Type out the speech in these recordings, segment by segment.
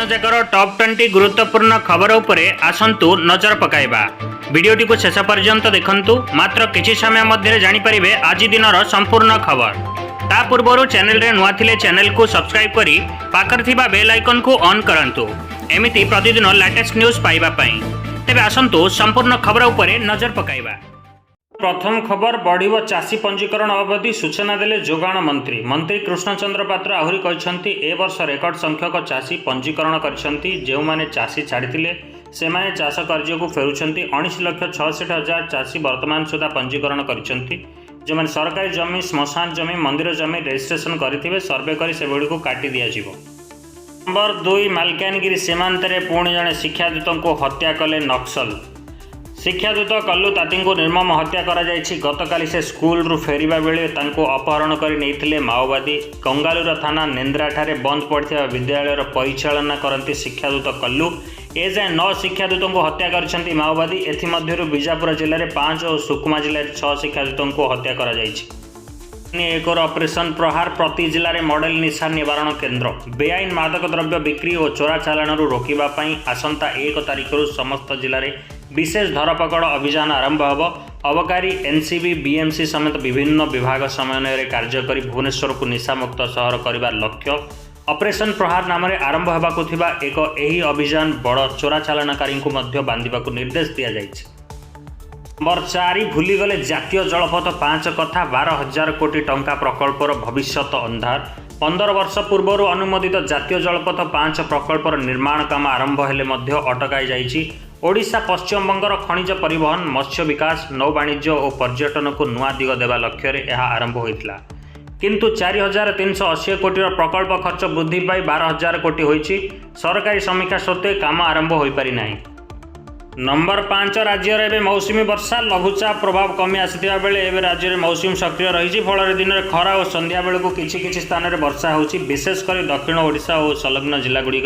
जाकर टॉप 20 गुरुत्वपूर्ण खबर उपरे आसंतु नजर पकाइबा। वीडियोटी को शेष पर्यंत देखंतु। मात्र किछि समय मध्य जानि परिबे आज दिनर संपूर्ण खबर। ता पूर्वरु चैनल रे नुआ थिले चैनल को सब्सक्राइब करी पाकर थिबा बेल आइकन को ऑन करंतु एमिति प्रतिदिन लेटेस्ट न्यूज पाइबा पई। तेबे आसंतु संपूर्ण खबर उपरे नजर पकाइबा। प्रथम खबर बढ़िबो चाषी पंजीकरण अवधि सूचना देले जोगाण मंत्री मंत्री कृष्णचंद्र पात्र आहुरी कहते ए वर्ष रेकर्ड संख्यक चाषी पंजीकरण करछंती। जो माने चाषी छाड़िथिले से माने चाष कार्य को फेरुछंती। 19,66,000 चाषी वर्तमान सुधा पंजीकरण करछंती। जो माने सरकारी जमी श्मशान जमी मंदिर जमी रजिस्ट्रेशन करथिबे सर्वे करी से बड़ी को काटी दिया जिवो। नंबर 2 मालकानगिरी सीमांत रे पुणी जने शिक्षादूत को हत्या कले नक्सल। शिक्षादूत कल्लू ताती को निर्मम हत्या करा जायछि। गतकाली से स्कूल रु फेरिबा बेले तांको अपहरण करि नेइथिले माओवादी। कंगालूर थाना नेन्द्रा ठारे बंद पड़िथिबा विद्यालय परिचालना करती शिक्षादूत कल्लू। ए जाए 9 शिक्षादूत को हत्या करछंती माओवादी। एथिमध्यरु बीजापुर जिले में 5 और सुकमा जिले में 6 शिक्षादूत को हत्या करा जायछि। एक ऑपरेशन प्रहार प्रति जिले में मॉडल निशा निवारण केन्द्र बेआईन मादक द्रव्य बिक्री और चोरा चालाण रोकवा आसंता 1 तारिख समस्त जिले में विशेष धरपकड़ अभियान आरंभ होब। अबकारी एनसीबी बीएमसी समेत विभिन्न विभाग समन्वय कार्य कर भुवनेश्वर को निशामुक्त सहर कर लक्ष्य ऑपरेशन प्रहार नाम आरंभ होगा एक यही अभियान बड़ चोरा चालाणकारी को बांधा निर्देश दि जाएगी। नंबर 4 भूलीगले जातीय जलपथ 5 कथा 12,000 कोटी टंका प्रकल्पर भविष्यत अंधार। 15 वर्ष पूर्व अनुमोदित जातीय जलपथ 5 प्रकल्पर निर्माण काम आरंभ हेले अटकाई जाइछि। ओडिशा पश्चिमबंगर खनिज परिवहन मत्स्य विकास नौ वाणिज्य और पर्यटन को नुआ दिग देवा लक्ष्य यह आरंभ होइतिला। किंतु 4,380 कोटी प्रकल्प खर्च वृद्धि पाई 12,000 कोटी होइछि। सरकारी समीक्षा सत्वे काम आरंभ हो पारि नाही। नंबर 5 राज्य में मौसुमी वर्षा लघुचाप प्रभाव कमी आसाला बेले एवं राज्य में मौसुमी सक्रिय रही। फल दिन में खरा और संध्या बेलू किसी स्थान में वर्षा होची। विशेषकर दक्षिण ओडिशा और संलग्न जिलागुड़िक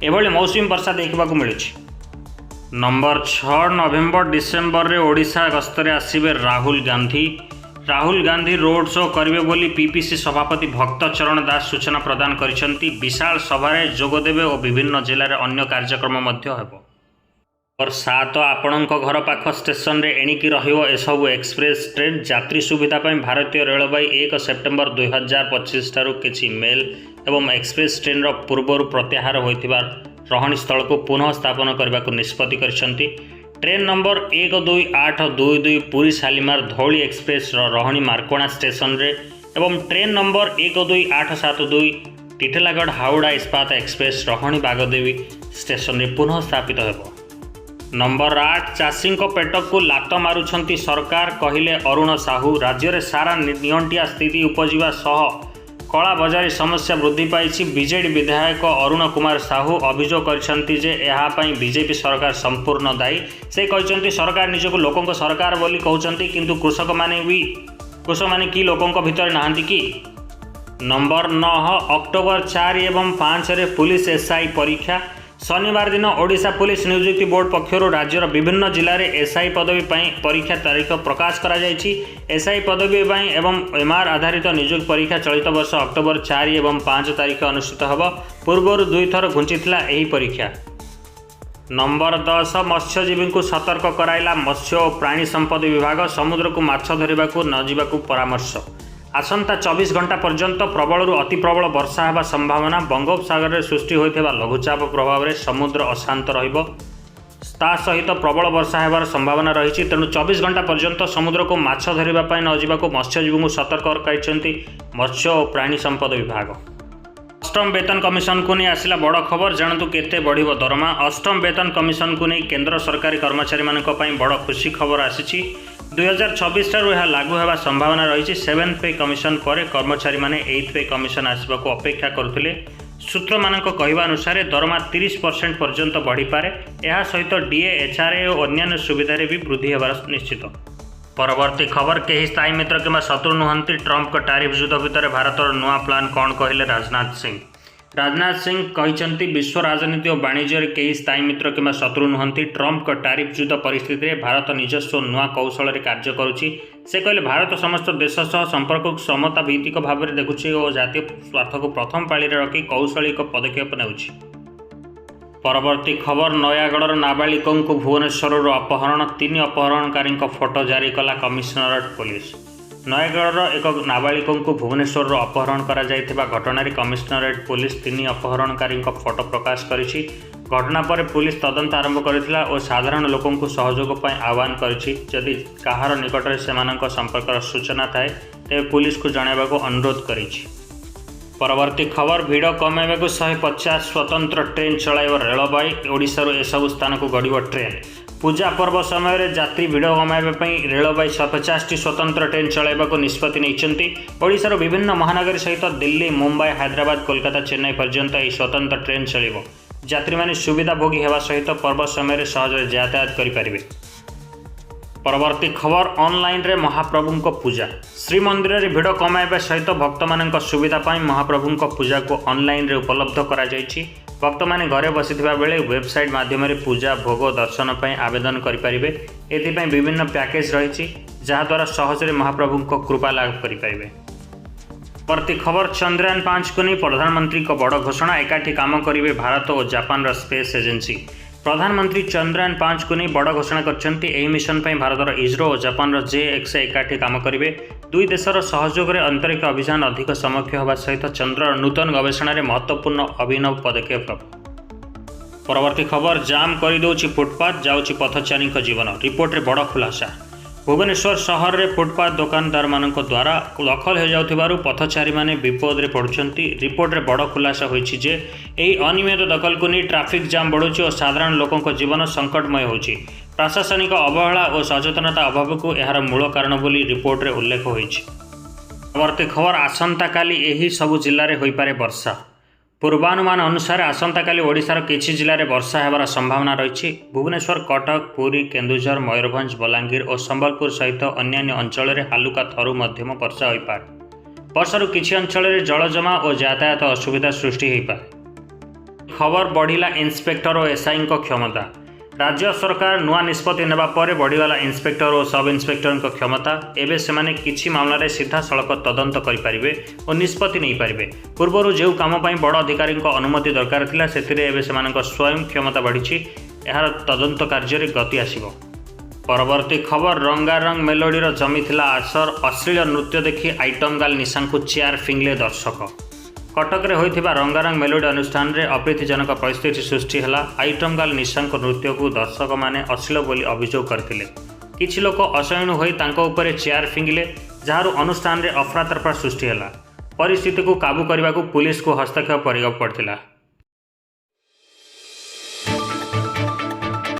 एभली मौसुमी वर्षा देखा मिलूँ। नंबर 6 नवेम्बर डिसेम्बर रे ओडिशा गस्तरे आसिबे राहुल गांधी। राहुल गांधी रोड शो करेंगे बोली पीपीसी सभापति भक्त चरण दास सूचना प्रदान करिसेंती। विशाल सभारे जोगदेवे और विभिन्न जिले में अन्य कार्यक्रम हेबो। और 7 आपणक घर पाख स्टेशन रे एणिकी रहिबो एसबु एक्सप्रेस ट्रेन यात्री सुविधा पर भारतीय रेलवाई 1 सेप्टेम्बर 2025 ठारू किछि मेल एवं एक्सप्रेस ट्रेन रो पूर्वर प्रत्याहार होइतिबा रहणी स्थल को पुनः स्थापन करने को निष्पत्ति करिसेंती। Train number 12822 Puri Shalimar Dhauli express रहणी मार्कोणा स्टेशन रे एवं ट्रेन नंबर 12872 टिटेलागढ़ हावड़ा इस्पात एक्सप्रेस रहणी बागदेवी स्टेशन रे पुनः स्थापित हेबो। नंबर 8 चाषी पेट को लात मारुछंती सरकार कहिले अरुण साहू। राज्य में सारा नियंटिया स्थिति उपजिवा सह कला बजारी समस्या वृद्धि पाई। बीजेडी विधायक अरुण कुमार साहू अभियोग करछंती जे एहा पई बीजेपी सरकार संपूर्ण दायी। से कहते सरकार निजको लोकों सरकार बोली कहते किंतु कृषक माने कि लोकों भितर नहांती कि। नंबर 9 अक्टोबर 4 एवं 5 रे पुलिस एसआई परीक्षा। शनिवार दिन ओडिशा पुलिस नियुक्ति बोर्ड पक्षर राज्यर विभिन्न जिले में एसआई पदवी परीक्षा तारीख प्रकाश करा जायछि। एसआई पदवी एवं एमआर आधारित नियुक्ति परीक्षा चलित वर्ष अक्टोबर 4 एवं 5 तारीख अनुष्ठित होब। पूर्वर 2 थर घुंचीथिला एही परीक्षा। नंबर 10 मत्स्यजीवी को सतर्क कराइला मत्स्य और प्राणी संपद विभाग। समुद्र को माछ धरिबा को न जिबाकू परामर्श। आसंता 24 घंटा पर्यंत प्रबल अति प्रबल वर्षा होगा संभावना। बंगोपसागर में सृष्टि होता लघुचाप प्रभाव में समुद्र अशांत ता सहित प्रबल वर्षा होबार संभावना रही। तेणु 24 घंटा पर्यंत समुद्र को माछ धरिबा न जावाक मत्स्यजीवी को सतर्क कर मत्स्य और प्राणी संपद विभाग। अष्टम वेतन कमिशन को नहीं आसला बड़ खबर। जानतु केते बढ़िबो दरमा। अष्टम वेतन कमिशन को नहीं केंद्र सरकारी कर्मचारी मानक पई बड़ खुशी खबर आसी। 2026 ठारू यह लागू होगा संभावना रही। 7th पे कमिशन पर कर्मचारी माने 8th पे कमिशन आसवा को अपेक्षा करुले। सूत्र मानक कहवा अनुसार दरमा 30% पर्यंत बढ़ी पारे। यह सहित डीए एचआरए और अन्य सुविधा भी वृद्धि होबार निश्चित। परवर्ती खबर कहीं स्थायी मित्र कि शत्रु नुहंती। ट्रंप का टैरिफ युद्ध भितर भारतर नुआ प्लान कौन कहले राजनाथ सिंह। राजनाथ सिंह कहते विश्व राजनीति और वाणिज्य कई स्थायी मित्र कि शत्रु नुहंती। ट्रंप का टैरिफ युद्ध परिस्थिति में भारत निजस्व नुआ कौशल कार्य करुच्ची। से कहले भारत समस्त देश सह संपर्क को समता भित्तिक भाव में देखुच्छी और जातीय स्वार्थ को प्रथम पाली रखी कौशलिक पदक्षेप नेउछि। परवर्ती खबर नयागढ़ नाबालिकों को भुवनेश्वर अपहरण 3 अपहरणकारी फोटो जारी कला कमिशनरेट पुलिस। नयागढ़ एक नाबालिकों को भुवनेश्वर अपहरण करा जायथिबा घटना कमिशनरेट पुलिस 3 अपहरणकारी फोटो प्रकाश करिछि। घटना पर पुलिस तदंत आरंभ करथिला और साधारण लोकों को सहयोग पर आह्वान करिछि। जदि काहार निकट में सेमानक संपर्क सूचना थाए तेबे पुलिस को जणाइबाको अनुरोध करिछि। परवर्ती खबर भिड़ कमाइबा 150 स्वतंत्र ट्रेन चलाइब रेलबाई। ओडिशारू एसबू स्थान को गड़ब ट्रेन। पूजा पर्व समय यात्री भिड़ कमाइबा रेलबाई 150 स्वतंत्र ट्रेन चलाइबा निष्पत्ति नहीं। ओडिशार विभिन्न महानगरी सहित दिल्ली, मुंबई, हैदराबाद, कोलकाता, चेन्नई पर्यंत यह स्वतंत्र ट्रेन चलिब। यात्री माने सुविधा भोगी होगा सहित पर्व समय सहज यातायात करें। परवर्ती खबर ऑनलाइन रे महाप्रभु को पूजा। श्रीमंदिर रे भिड़ कमाइबा सहित भक्त मान सुविधा पाई महाप्रभु को पूजा को ऑनलाइन रे उपलब्ध करा जायछि। भक्त माने घरे बसिथिबा बेले वेबसाइट माध्यम रे पूजा भोग दर्शन पाई आवेदन करि परिबे। एथिपाई विभिन्न पैकेज रहिछि जहा द्वारा सहजरे महाप्रभु को कृपा लाभ करि परिबे। परवर्ती खबर चंद्रयान 5 को नहीं प्रधानमंत्री को बड़ घोषणा। एकाठी काम करिवे भारत और जापान स्पेस एजेंसी। प्रधानमंत्री चंद्रयान 5 को नहीं बड़ घोषणा करछन्ती। एही मिशन पर भारतर इस्रो और जापान JX एकाठी काम करिवे। दुई देशर सहयोग में अंतरिक्ष अभियान अधिक समक्ष होगा सहित चंद्र नूतन गवेषणा महत्वपूर्ण अभिनव पदक्षेप। परवर्ती खबर जाम करदे फुटपाथ जाऊँगी पथचारी जीवन। रिपोर्ट रे बड़ खुलासा। भुवनेश्वर सहर में फुटपाथ दुकानदार मान द्वारा दखल हो जाउथिबारु पथचारी माने विपद रे पड़ुछन्ती। रिपोर्ट रे बड़ खुलासा होइछि जे एही अनियमित दखल को नहीं ट्रैफिक जाम बढ़ुछि और साधारण लोकों जीवन संकटमय होछि। प्रशासनिक अवहेला और सचेतनता अभाव को यार मूल कारण बोली रिपोर्ट रे उल्लेख होइछि। परवर्ती खबर आसंता काली एही सबु जिल्ला रे होई पारे वर्षा। पूर्वानुमान अनुसार आसंता काली ओडिशार किछि जिल्ला रे वर्षा हेबार संभावना रही। भुवनेश्वर, कटक, पुरी, केन्दुझर, मयूरभंज, बलांगीर और संबलपुर सहित अन्यान्य अंचल में हालुका थरु मध्यम वर्षा हो पारे। वर्षारू किछि अंचल में जलजमा और यातायात असुविधा सृष्टि हो पारे। खबर बढ़िला इंस्पेक्टर और SI क्षमता। राज्य सरकार नुआ निष्पत्ति नेबा परे बढ़ीगला इंस्पेक्टर और सब इंस्पेक्टर क्षमता। एवं से किसी मामलें सीधा सड़क तदंत करें और निष्पत्ति नहीं पारे। पूर्वर जो काम बड़ अधिकारी अनुमति दरकार थिला सेथिरे एवं से स्वयं क्षमता बढ़ी। यार तदंत कार्य गति आसिब। परवर्ती खबर रंगारंग मेलोडीर जमीला आसर। अश्लील नृत्य देखि आइटम गार्ल निशा को चेयर फिंगले दर्शक। कटक रे होइथिबा रंगारंग मेलोडी अनुष्ठान रे अप्रीतिजनक परिस्थिति सृष्टि है। आइटम गार्ल निशा नृत्य को दर्शक माने अश्लील बोली अभियोग करथिले। किछि लोक असहिष्णु होई तांको उपरे चेयर फिंगिले जहारू अनुष्ठान रे अफरातफरा सृष्टि है। परिस्थिति को काबू करने पुलिस को हस्तक्षेप करने पड़ता।